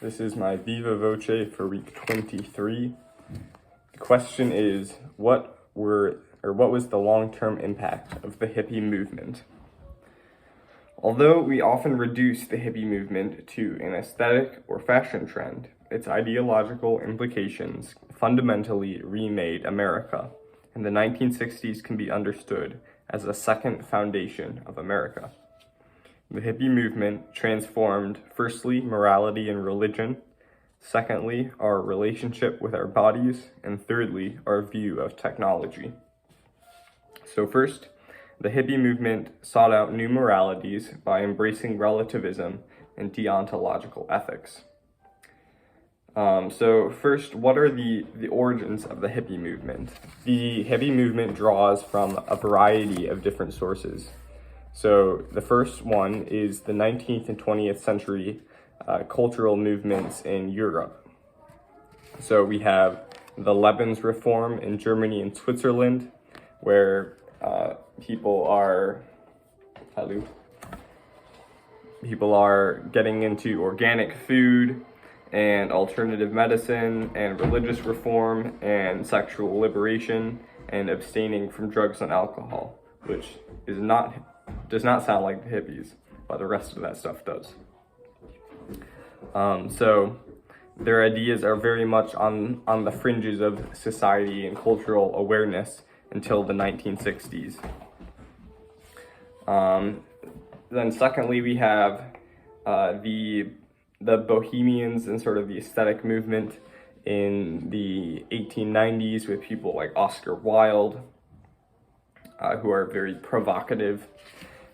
This is my Viva Voce for week 23. The question is, what was the long-term impact of the hippie movement? Although we often reduce the hippie movement to an aesthetic or fashion trend, its ideological implications fundamentally remade America, and the 1960s can be understood as a second foundation of America. The hippie movement transformed, firstly, morality and religion, secondly, our relationship with our bodies, and thirdly, our view of technology. So first, the hippie movement sought out new moralities by embracing relativism and deontological ethics. So first, what are the origins of the hippie movement? The hippie movement draws from a variety of different sources. So the first one is the 19th and 20th century cultural movements in Europe. So we have the Lebens Reform in Germany and Switzerland, where people are getting into organic food and alternative medicine and religious reform and sexual liberation and abstaining from drugs and alcohol, which does not sound like the hippies, but the rest of that stuff does. So their ideas are very much on the fringes of society and cultural awareness until the 1960s. Then secondly, we have the Bohemians and sort of the aesthetic movement in the 1890s with people like Oscar Wilde, who are very provocative.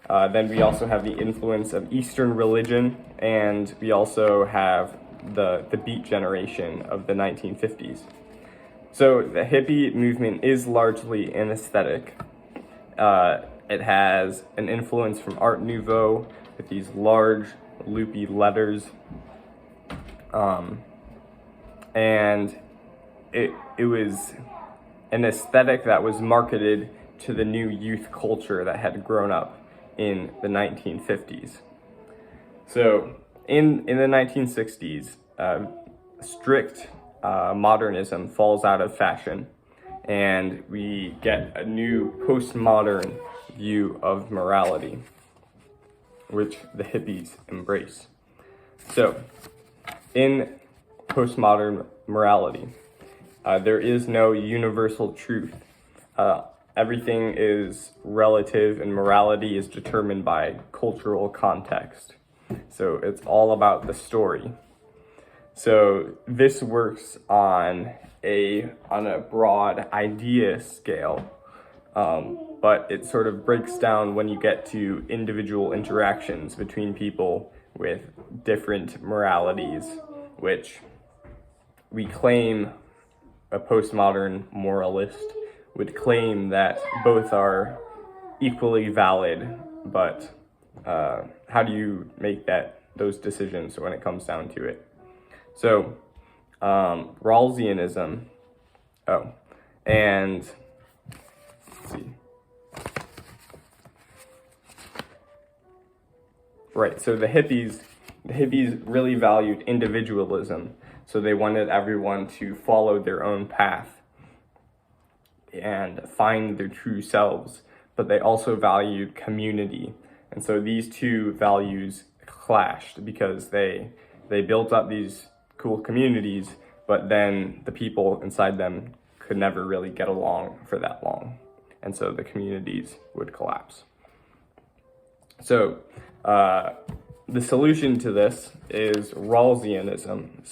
Then we also have the influence of Eastern religion, and we also have the Beat generation of the 1950s. So the hippie movement is largely an aesthetic. It has an influence from Art Nouveau with these large, loopy letters. And it was an aesthetic that was marketed to the new youth culture that had grown up in the 1950s. So in the 1960s, strict modernism falls out of fashion, and we get a new postmodern view of morality, which the hippies embrace. So in postmodern morality, there is no universal truth. Everything is relative, and morality is determined by cultural context. So it's all about the story. So this works on a broad idea scale, but it sort of breaks down when you get to individual interactions between people with different moralities, which we claim a postmodern moralist would claim that both are equally valid, but how do you make those decisions when it comes down to it? So Rawlsianism, and let's see. Right, so the hippies really valued individualism, so they wanted everyone to follow their own path and find their true selves, but they also valued community. And so these two values clashed because they built up these cool communities, but then the people inside them could never really get along for that long. And so the communities would collapse. So the solution to this is Rawlsianism,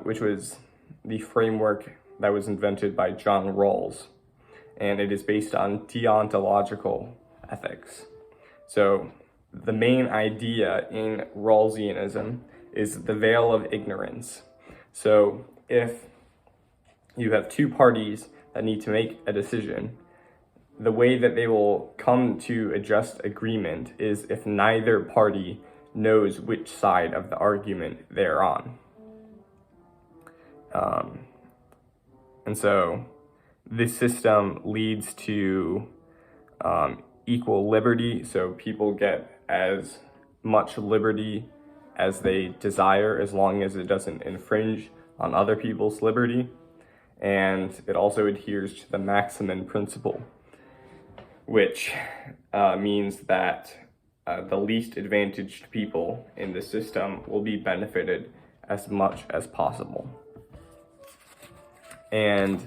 which was the framework that was invented by John Rawls, and it is based on deontological ethics. So the main idea in Rawlsianism is the veil of ignorance. So if you have two parties that need to make a decision, the way that they will come to a just agreement is if neither party knows which side of the argument they're on. And so this system leads to equal liberty, so people get as much liberty as they desire, as long as it doesn't infringe on other people's liberty. And it also adheres to the maximum principle, which means that the least advantaged people in the system will be benefited as much as possible. And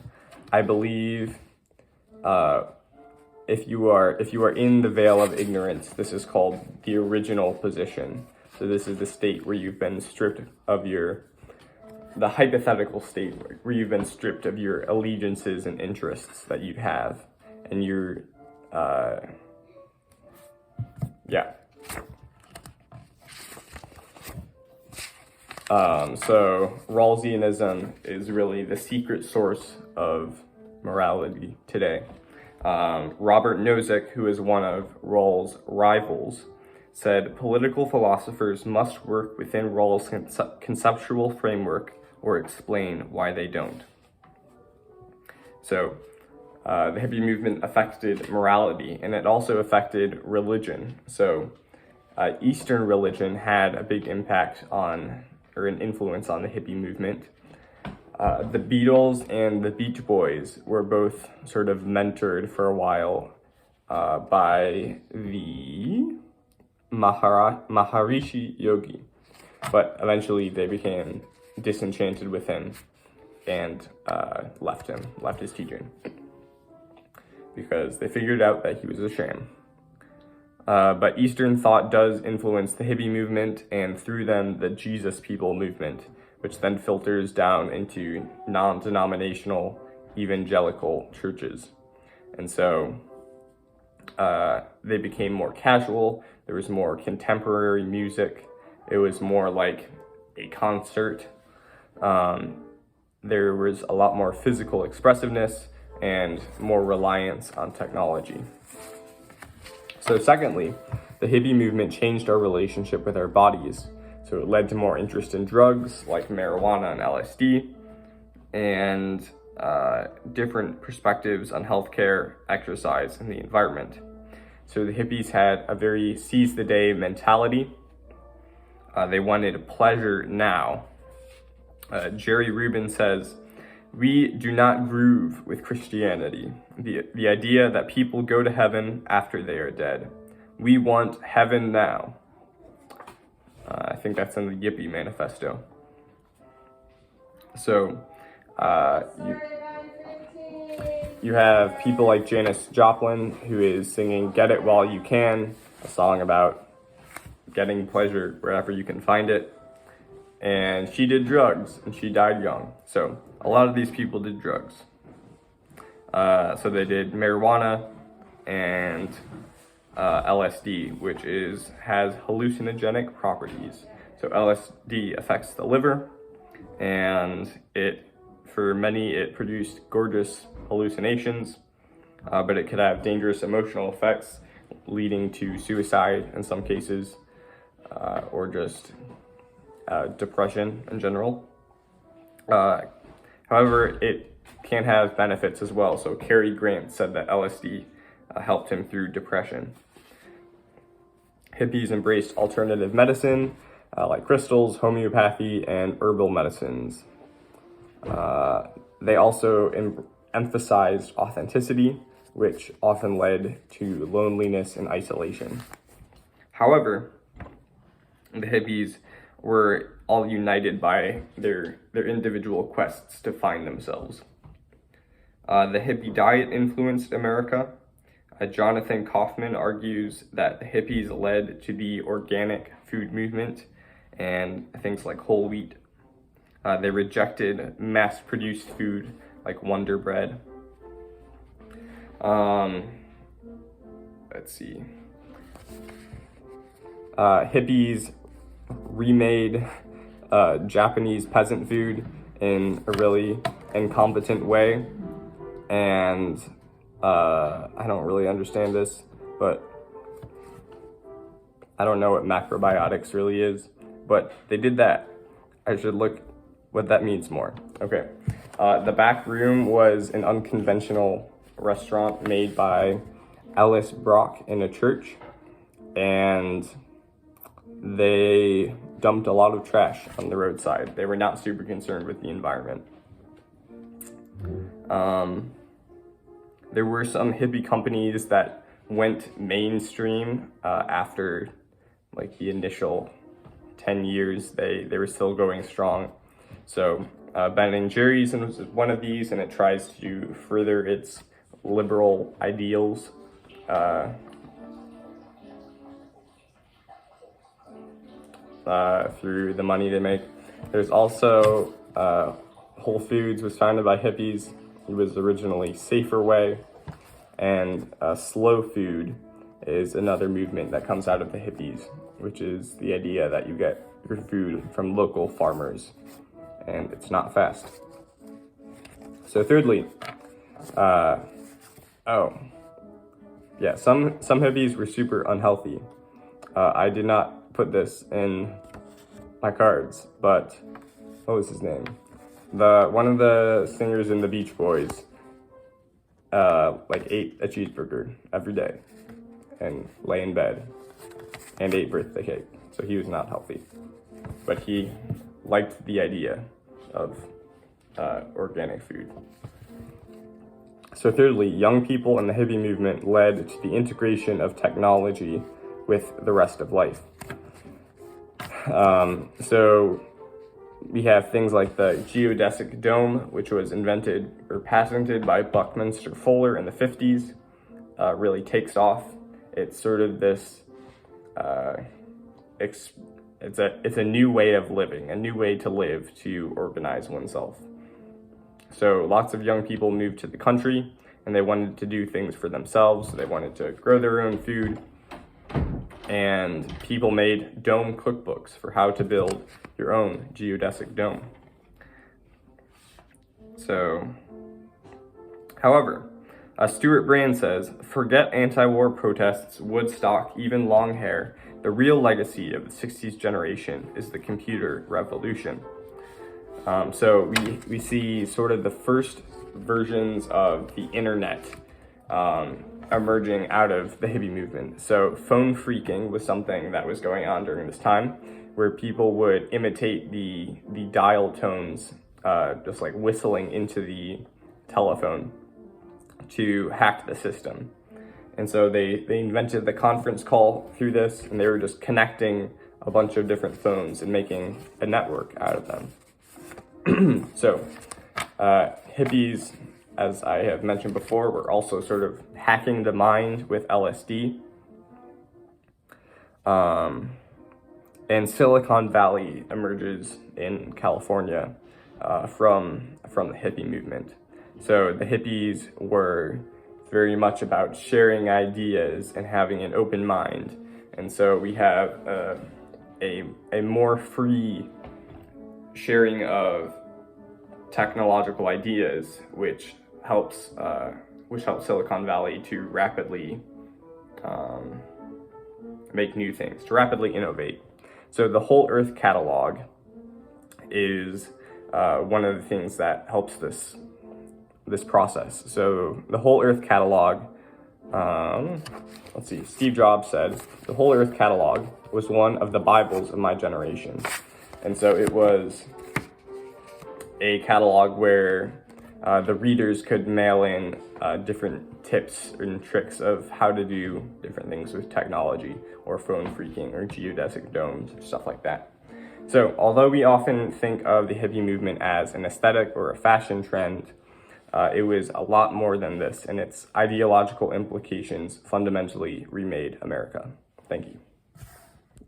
I believe if you are in the veil of ignorance, this is called the original position. So this is the state where you've been stripped of the hypothetical state where you've been stripped of your allegiances and interests that you have, and you're so Rawlsianism is really the secret source of morality today. Robert Nozick, who is one of Rawls' rivals, said political philosophers must work within Rawls' conceptual framework or explain why they don't. So the hippie movement affected morality, and it also affected religion. So Eastern religion had a big impact on, or an influence on, the hippie movement. The Beatles and the Beach Boys were both sort of mentored for a while by the Maharishi Yogi, but eventually they became disenchanted with him and left his teaching, because they figured out that he was a sham. But Eastern thought does influence the hippie movement, and through them, the Jesus People movement, which then filters down into non-denominational evangelical churches. And so they became more casual. There was more contemporary music. It was more like a concert. There was a lot more physical expressiveness and more reliance on technology. So secondly, the hippie movement changed our relationship with our bodies. So it led to more interest in drugs like marijuana and LSD, and different perspectives on healthcare, exercise, and the environment. So the hippies had a very seize the day mentality. They wanted pleasure now. Jerry Rubin says, "We do not groove with Christianity, the idea that people go to heaven after they are dead. We want heaven now." I think that's in the Yippie Manifesto. So you have people like Janis Joplin, who is singing "Get It While You Can," a song about getting pleasure wherever you can find it. And she did drugs, and she died young. So a lot of these people did drugs. So they did marijuana and LSD, which has hallucinogenic properties. So LSD affects the liver, and for many it produced gorgeous hallucinations, but it could have dangerous emotional effects, leading to suicide in some cases, or just depression in general. However, it can have benefits as well. So Cary Grant said that LSD helped him through depression. Hippies embraced alternative medicine, like crystals, homeopathy, and herbal medicines. They also emphasized authenticity, which often led to loneliness and isolation. However, the hippies were all united by their individual quests to find themselves. The hippie diet influenced America. Jonathan Kaufman argues that the hippies led to the organic food movement and things like whole wheat. They rejected mass-produced food like Wonder Bread. Let's see. Hippies remade Japanese peasant food in a really incompetent way, and I don't really understand this, but I don't know what macrobiotics really is, but they did that. I should look what that means more. Okay, the back room was an unconventional restaurant made by Ellis Brock in a church, and they dumped a lot of trash on the roadside. They were not super concerned with the environment. There were some hippie companies that went mainstream after like the initial 10 years. They were still going strong. So Ben and Jerry's was one of these, and it tries to further its liberal ideals. Through the money they make. There's also Whole Foods was founded by hippies. It was originally Safer Way, and slow food is another movement that comes out of the hippies, which is the idea that you get your food from local farmers and it's not fast. So thirdly, some hippies were super unhealthy. I did not put this in my cards, but what was his name? One of the singers in the Beach Boys, ate a cheeseburger every day and lay in bed and ate birthday cake. So he was not healthy, but he liked the idea of organic food. So thirdly, young people in the hippie movement led to the integration of technology with the rest of life. So we have things like the geodesic dome, which was invented or patented by Buckminster Fuller in the 50s, really takes off. It's sort of this, it's a new way of living, a new way to live, to organize oneself. So lots of young people moved to the country and they wanted to do things for themselves. So they wanted to grow their own food, and people made dome cookbooks for how to build your own geodesic dome. So, however, Stuart Brand says, forget anti-war protests, Woodstock, even long hair. The real legacy of the 60s generation is the computer revolution. So we see sort of the first versions of the internet emerging out of the hippie movement. So phone phreaking was something that was going on during this time, where people would imitate the dial tones, just like whistling into the telephone to hack the system. And so they invented the conference call through this, and they were just connecting a bunch of different phones and making a network out of them. So hippies, as I have mentioned before, were also sort of hacking the mind with LSD. And Silicon Valley emerges in California from the hippie movement. So the hippies were very much about sharing ideas and having an open mind. And so we have a more free sharing of technological ideas, which helps Silicon Valley to rapidly make new things, to rapidly innovate. So the Whole Earth Catalog is one of the things that helps this process. So the Whole Earth Catalog, Steve Jobs said, the Whole Earth Catalog was one of the Bibles of my generation. And so it was a catalog where the readers could mail in different tips and tricks of how to do different things with technology, or phone phreaking, or geodesic domes, stuff like that. So although we often think of the hippie movement as an aesthetic or a fashion trend, it was a lot more than this, and its ideological implications fundamentally remade America. Thank you.